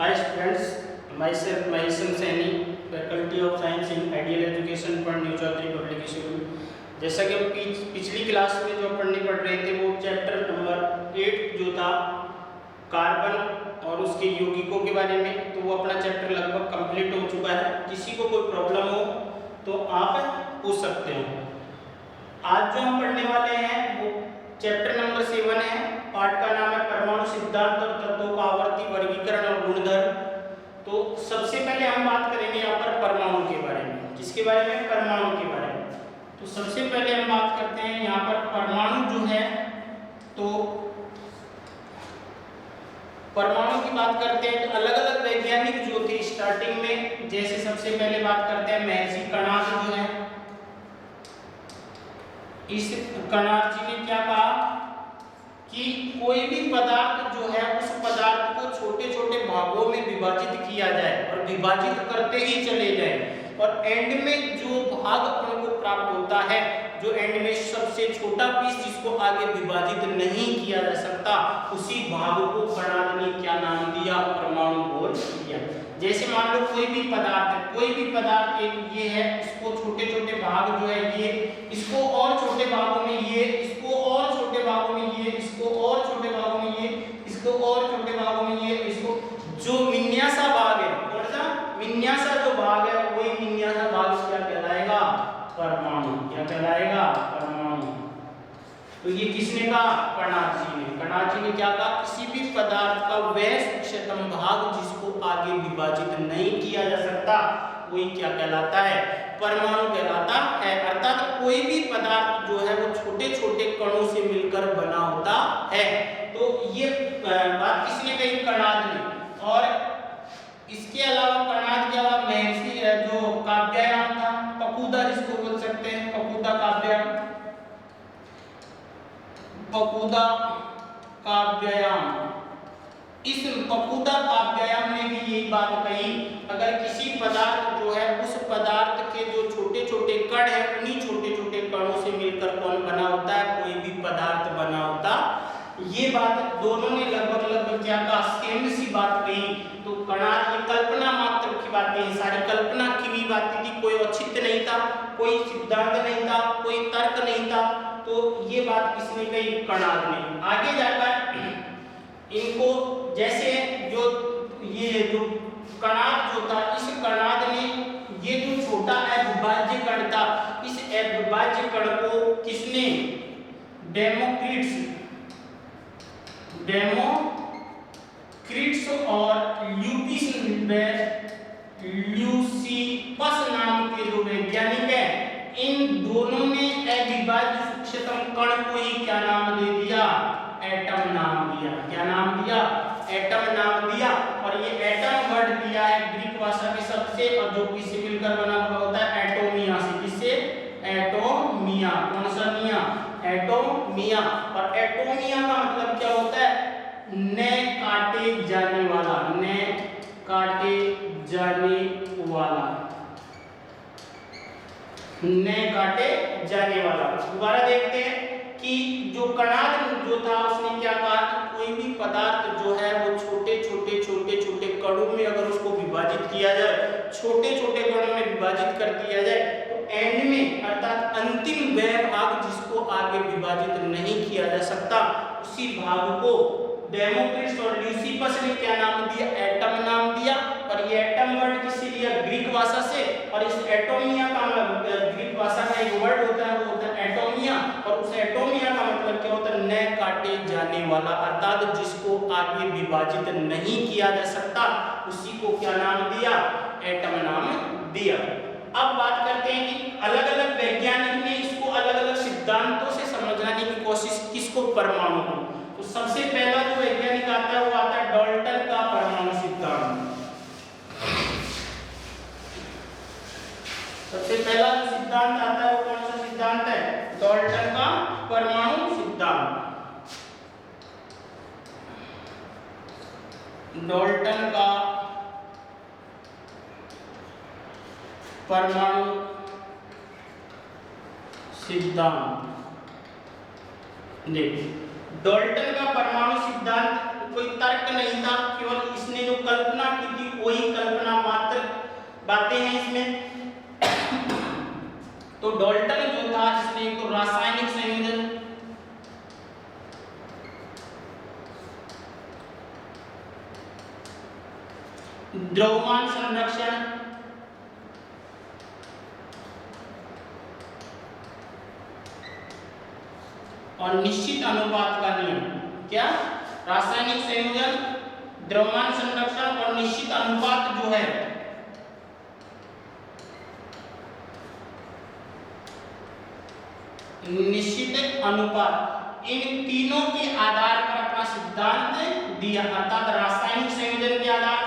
Hi students, myself Mahesham Saini, Faculty of Science in Ideal Education for new Chaudhary public school. जैसा कि हम पिछली class में जो पढ़ने पढ़ रहे थे वो चैप्टर नंबर 8 जो था कार्बन और उसके यौगिकों के बारे में, तो वो अपना चैप्टर लगभग कंप्लीट हो चुका है। किसी को कोई प्रॉब्लम हो तो आप पूछ सकते हो। आज जो हम पढ़ने वाले हैं वो चैप्टर नंबर 7 है। पाठ का नाम है परमाणु सिद्धांत और तत्वों का आवर्ती वर्गीकरण और गुणधर्म। तो सबसे पहले हम बात करेंगे यहाँ पर परमाणु के बारे में। किसके बारे में? परमाणु के बारे में। तो सबसे पहले हम बात करते हैं यहाँ पर परमाणु जो है, तो परमाणु की बात करते हैं तो अलग अलग वैज्ञानिक जो थे स्टार्टिंग में, जैसे सबसे पहले बात करते हैं महर्षि कणाद जो है। इस कणाद जी ने क्या कहा कि कोई भी पदार्थ जो है उस पदार्थ को छोटे छोटे भागों में विभाजित किया जाए और विभाजित करते ही चले जाए, और एंड में जो भाग अपन को प्राप्त होता है, जो एंड में सबसे छोटा पीस जिसको आगे विभाजित नहीं किया जा सकता, उसी भाग को कणाद ने क्या नाम दिया? परमाणु बोल दिया। जैसे मान लो कोई भी पदार्थ है, कोई भी पदार्थ एक ये है, इसको छोटे छोटे भाग जो है ये, इसको और छोटे भागों में ये, इसको और छोटे भागों में ये, इसको और छोटे भागों में ये, इसको और छोटे भागों में ये, इसको जो विन्यासा भाग है, कौन सा विन्यासा जो भाग है, वही विन्यासा भाग क्या कहलाएगा? परमाणु। क्या कहलाएगा? परमाणु। तो ये किसने कहा? कणाद जी ने। कणाद जी ने क्या कहा? किसी भी पदार्थ का वह सूक्ष्मतम भाग जिसको आगे विभाजित नहीं किया जा सकता, वही क्या कहलाता है? परमाणु कहलाता है। अर्थात कोई भी पदार्थ जो है वो छोटे छोटे कणों से मिलकर बना होता है। तो ये बात किसने कही? कणाद ने। और इसके अलावा कणाद के अलावा महर्षि जो काव्यायाम था, पकुदा जिसको बोल सकते हैं, पकुदा काव्यायाम, पकुदा काव्यायाम, इस पकुदा काव्यायाम ने भी यही बात कही, अगर किसी पदार्थ जो है उस पदार्थ के जो छोटे छोटे कण है, उन्हीं छोटे छोटे कणों से मिलकर कौन बना होता है? कोई भी पदार्थ बना होता। ये बात दोनों ने लगभग क्या कहा? सेम सी बात कही। तो कणाद की कल्पना मात्र की बातें हैं, सारी कल्पना की भी बातें थी, कोई औचित्य नहीं था, कोई सिद्धांत नहीं था, कोई तर्क नहीं था। तो ये बात किसने कही? कणाद ने। आगे जाकर इनको जैसे जो ये जो कणाद जो था, इस कणाद ने ये जो छोटा अविभाज्य कण था, इस अविभाज्य कण को किसने? डेमोक्रिट्स और ल्यूसिपस नाम के जो वैज्ञानिक है, इन दोनों ने अविभाज्य सूक्ष्मतम कण को ही क्या नाम दे दिया? एटम नाम दिया। क्या नाम दिया? एटम नाम दिया। और ये एटम वर्ड दिया है ग्रीक भाषा के सबसे, और जो किससे मिलकर बना हुआ होता है? एटोमिया से। किससे? एटोमिया। कौन सा मिया? एटोमिया। और एटोमिया का मतलब क्या होता है? न काटे जाने वाला, न काटे जाने वाला, न काटे जाने वाला। दोबारा देखते हैं कि जो कणाद जो था उसने क्या कहा? कोई भी पदार्थ जो है वो छोटे छोटे कणों में अगर उसको विभाजित किया जाए, छोटे छोटे कणों में विभाजित कर दिया जाए, तो एंड में अर्थात अंतिम वह भाग जिसको आगे विभाजित नहीं किया जा सकता, उसी भाग को डेमोक्रिट्स और ल्यूसिपस ने क्या नाम दिया? एटम नाम दिया। और ये एटम वर्ड किससे लिया? ग्रीक भाषा से। और इस एटोमिया का ग्रीक भाषा का एक वर्ड होता है, वो होता है एटोमिया। और उस एटोमिया का मतलब क्या होता है? न काटे जाने वाला, अर्थात जिसको आगे विभाजित नहीं किया जा सकता, उसी को क्या नाम दिया? एटम नाम दिया। अब बात करते हैं कि अलग अलग वैज्ञानिक ने इसको अलग अलग सिद्धांतों से समझाने की कोशिश, किसको? परमाणु को। तो सबसे पहला जो वैज्ञानिक आता है वो आता है डाल्टन का परमाणु सिद्धांत। सबसे पहला जो सिद्धांत आता है वो कौन सा सिद्धांत है? डाल्टन का परमाणु सिद्धांत। डाल्टन का परमाणु सिद्धांत। डाल्टन का परमाणु सिद्धांत कोई तर्क नहीं था, केवल इसने जो कल्पना की थी वही कल्पना मात्र बातें हैं इसमें। तो डाल्टन जो था जिसने एक तो रासायनिक संयोजन, द्रव्यमान संरक्षण और निश्चित अनुपात का नियम। क्या? रासायनिक संयोजन, द्रव्यमान संरक्षण और निश्चित अनुपात जो है, निश्चित अनुपात, इन तीनों के आधार पर अपना सिद्धांत दिया। अर्थात रासायनिक संयोजन के आधार,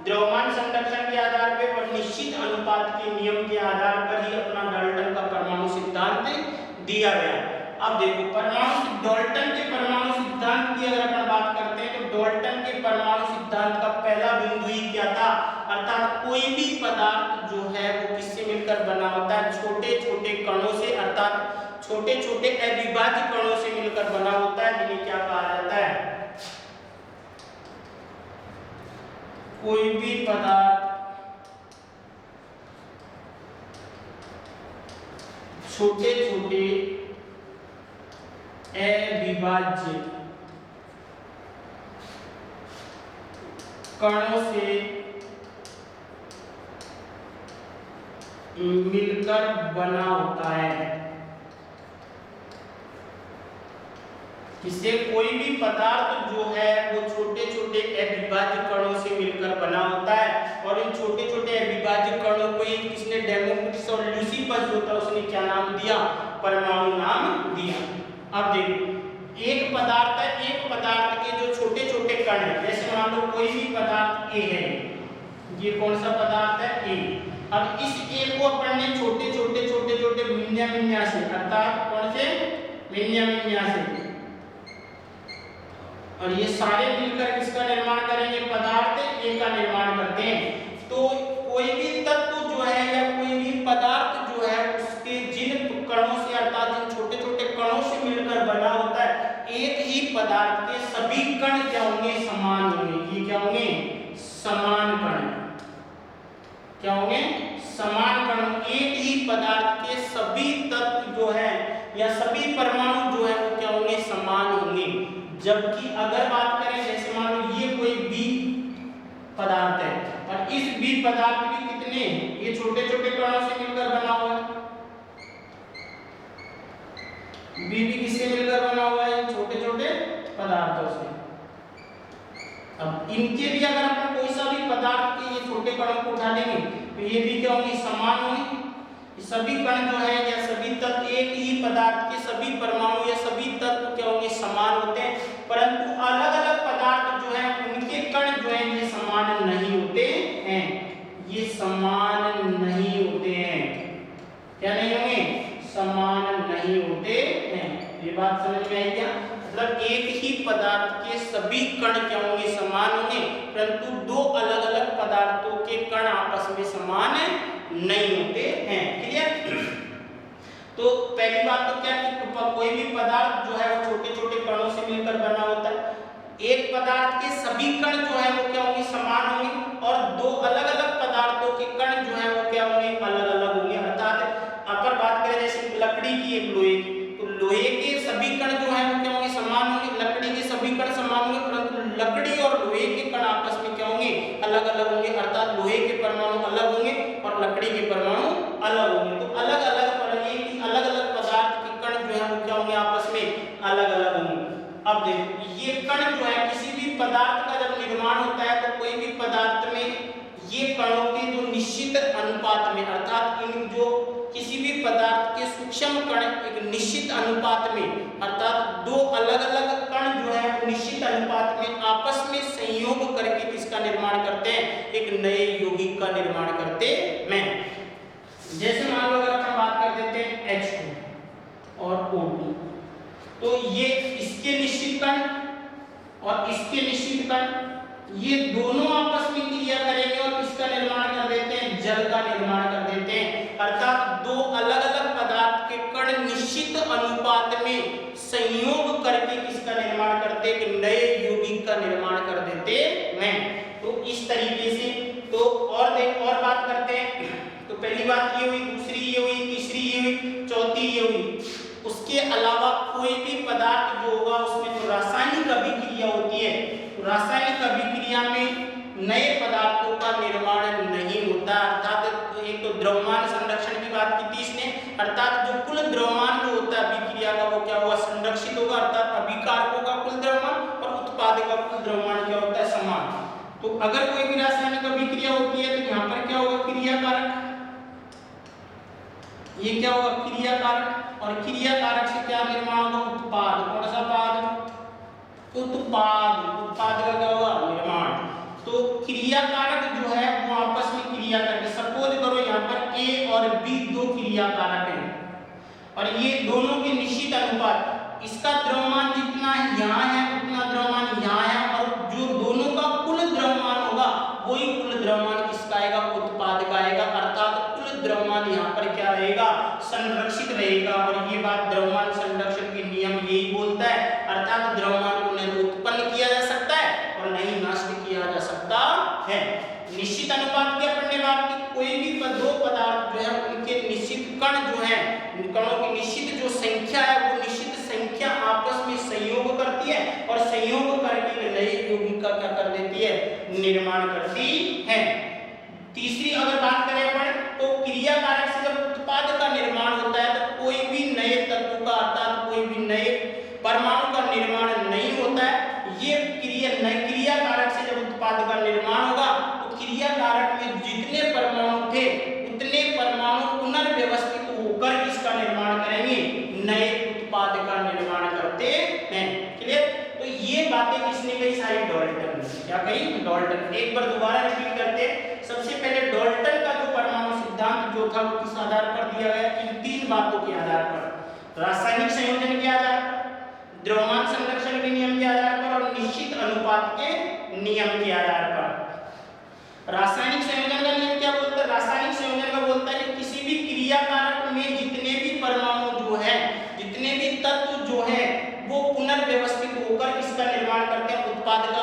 द्रव्यमान संरक्षण के आधार पर और निश्चित अनुपात के नियम के आधार पर ही अपना डाल्टन का परमाणु सिद्धांत दिया गया। अब देखो डाल्टन के परमाणु सिद्धांत की अगर अपन बात करते हैं तो डाल्टन के परमाणु सिद्धांत का पहला बिंदु ही क्या था? अर्थात कोई भी पदार्थ जो है वो किससे मिलकर बना होता है? छोटे छोटे कणों से, अर्थात छोटे छोटे अविभाज्य कणों से मिलकर बना होता है, जिन्हें क्या कहा जाता है? कोई भी पदार्थ छोटे छोटे अविभाज्य कणों से मिलकर बना होता है। इससे कोई भी पदार्थ जो है वो छोटे छोटे अविभाज्य कणों से मिलकर बना होता है, और इन छोटे छोटे अविभाज्य कणों को ही किसने, डेमोक्रिटस और ल्यूसिफस जो था उसने क्या नाम दिया? परमाणु नाम दिया। अब देखो एक पदार्थ है, एक पदार्थ के जो छोटे छोटे कण है, जैसे मान लो कोई भी पदार्थ ए है, ये कौन सा पदार्थ है? ए। अब इस ए को अपन ने छोटे छोटे छोटे छोटे मिन्या से, अर्थात कौन से? मिन्या से, और ये सारे मिलकर किसका निर्माण करेंगे? पदार्थ ए का निर्माण करते हैं। तो कोई भी तत्व जो है या कोई भी पदार्थ जो है उसके जिन कणों से, अर्थात जिन छोटे छोटे कणों से मिलकर बना होता है, एक ही पदार्थ के सभी कण क्या होंगे? समान होंगे। ये क्या होंगे? समान कण। क्या होंगे? समान कण। एक ही पदार्थ के सभी तत्व जो है या सभी परमाणु जो है वो क्या होंगे? समान होंगे। जबकि अगर बात करें, जैसे मान लो ये कोई बी पदार्थ है और इस बी पदार्थ भी कितने, ये छोटे छोटे कणों से मिलकर बना हुआ है। बी भी किससे मिलकर बना हुआ है? छोटे छोटे पदार्थों से। अब इनके भी अगर अपन कोई सा भी पदार्थ के ये छोटे कणों को उठा लेंगे तो ये भी क्या होंगे? समान होंगे। सभी कण जो है या सभी तत्व, एक ही पदार्थ के सभी परमाणु या सभी तत्व क्या होंगे? समान होते हैं, परंतु अलग अलग पदार्थ जो है उनके कण जो है ये समान नहीं होते हैं। ये समान नहीं होते हैं। क्या नहीं होंगे? समान नहीं होते हैं। ये बात समझ में आई क्या? मतलब एक ही पदार्थ के सभी कण क्या होंगे? समान होंगे, परंतु दो अलग अलग पदार्थों के कण आपस में समान नहीं होते हैं। क्लियर? तो पहली बात तो क्या कि कोई भी पदार्थ जो है वो छोटे छोटे कणों से मिलकर बना होता है। एक पदार्थ के सभी कण जो है वो क्या होंगे? समान होंगे, और दो अलग अलग पदार्थों के कण जो है वो क्या होंगे? अलग अलग होंगे। अर्थात अगर बात करें जैसे लकड़ी की, एक लोहे की, तो लोहे के सभी कण जो है वो क्या होंगे? समान होंगे। लकड़ी के सभी कण समान होंगे, परंतु लकड़ी और लोहे के कण आपस में क्या होंगे? अलग अलग होंगे। अर्थात लोहे के परमाणु अलग होंगे और लकड़ी के परमाणु अलग होंगे। तो अलग अलग अलग अलग पदार्थ के कण जो है वो क्या होंगे? आपस में अलग अलग होंगे। अब देखो ये कण जो है किसी भी पदार्थ का जब निर्माण होता है तो कोई भी पदार्थ में ये कणों के जो निश्चित अनुपात में, अर्थात इन जो किसी भी पदार्थ के सूक्ष्म कण एक निश्चित अनुपात में, अर्थात दो अलग अलग कण जो है वो निश्चित अनुपात में आपस में संयोग करके किसका निर्माण करते हैं? एक नए यौगिक का निर्माण करते हैं। जैसे मान लो अगर अपन बात कर देते हैं H2 और O2, तो ये इसके निश्चित कण और इसके निश्चित कण, ये दोनों आपस में क्रिया करेंगे और किसका निर्माण कर देते हैं? जल का निर्माण कर देते हैं। अर्थात दो अलग अलग पदार्थ के कण निश्चित अनुपात में संयोग करके किसका निर्माण करते हैं? नए यौगिक का निर्माण कर देते हैं। तो इस इस तरीके से। तो और बात करते हैं। तो पहली बात ये हुई, दूसरी ये हुई, तीसरी ये हुई, चौथी ये हुई। उसके अलावा कोई भी पदार्थ जो होगा उसमें जो रासायनिक अभिक्रिया होती है, रासायनिक अभिक्रिया में नए पदार्थों का निर्माण नहीं होता। अर्थात एक तो द्रव्यमान संरक्षण की बात की थी इसने, अर्थात जो कुल द्रव्यमान जो होता है अभिक्रिया का वो क्या होगा, संरक्षित होगा, अर्थात अभिकारकों का कुल द्रव्यमान और उत्पाद का कुल द्रव्यमान क्या होता है, समान। तो अगर कोई भी रासायनिक अभिक्रिया होती है तो यहाँ पर क्या होगा, क्रियाकारक, ये क्या होगा, क्रियाकारक, और क्रियाकारक से क्या निर्माण होगा, उत्पाद। कौन सा पाद, उत्पाद, उत्पाद का क्या होगा, निर्माण। तो क्रियाकारक जो है वो आपस में क्रिया करके, सपोज करो यहाँ पर ए और बी दो क्रियाकारक हैं और ये दोनों के निश्चित अनुपात, इसका द्रव्यमान जितना यहाँ है उतना द्रव्यमान यहाँ है, और जो दोनों का कुल द्रव्यमान होगा वही कुल द्रव्यमान किसका आएगा, उत्पाद का आएगा। अर्थात कुल द्रव्यमान यहाँ पर क्या रहेगा, संरक्षित रहेगा। और ये बात द्रव्यमान संरक्षण के नियम यही बोलता है, अर्थात द्रव्यमान को न तो उत्पन्न किया जा सकता है और न ही नष्ट किया जा सकता है। निश्चित अनुपात की अपन ने बात की, कोई भी दो पदार्थ जो है उनके निश्चित कण जो है, कणों की निश्चित जो संख्या है वो निश्चित संख्या आपस में संयोग करती है और संयोग करके नई यौगिका क्या कर देती है, निर्माण करती है। तीसरी अगर बात करें अपन तो क्रियाकारक से जब उत्पाद का निर्माण होता है तो कोई भी नए तत्व का, अर्थात कोई भी नए परमाणु का निर्माण नहीं होता है। ये क्रियाकारक से जब उत्पाद का निर्माण होगा तो क्रियाकारक में जितने परमाणु थे उतने परमाणु पुनर्व्यवस्थित होकर इसका निर्माण करेंगे, नए उत्पाद का निर्माण करते हैं। क्लियर? तो ये बातें किसने कही, सारी डाल्टन। क्या कही, डाल्टन। एक बार दोबारा रिपीट करते हैं। सबसे पहले डाल्टन का जो परमाणु सिद्धांत जो था वो किस आधार पर दिया गया, इन तीन बातों के आधार पर, रासायनिक संयोजन के आधार पर, द्रव्यमान संरक्षण के नियम के आधार पर और निश्चित अनुपात के नियम के आधार पर। रासायनिक संयोजन का नियम क्या बोलता है, रासायनिक संयोजन का बोलता है कि किसी भी क्रियाकारक में जितने भी परमाणु जो है, जितने भी तत्व जो है वो पुनर्व्यवस्थित होकर इसका निर्माण करते हैं, उत्पाद का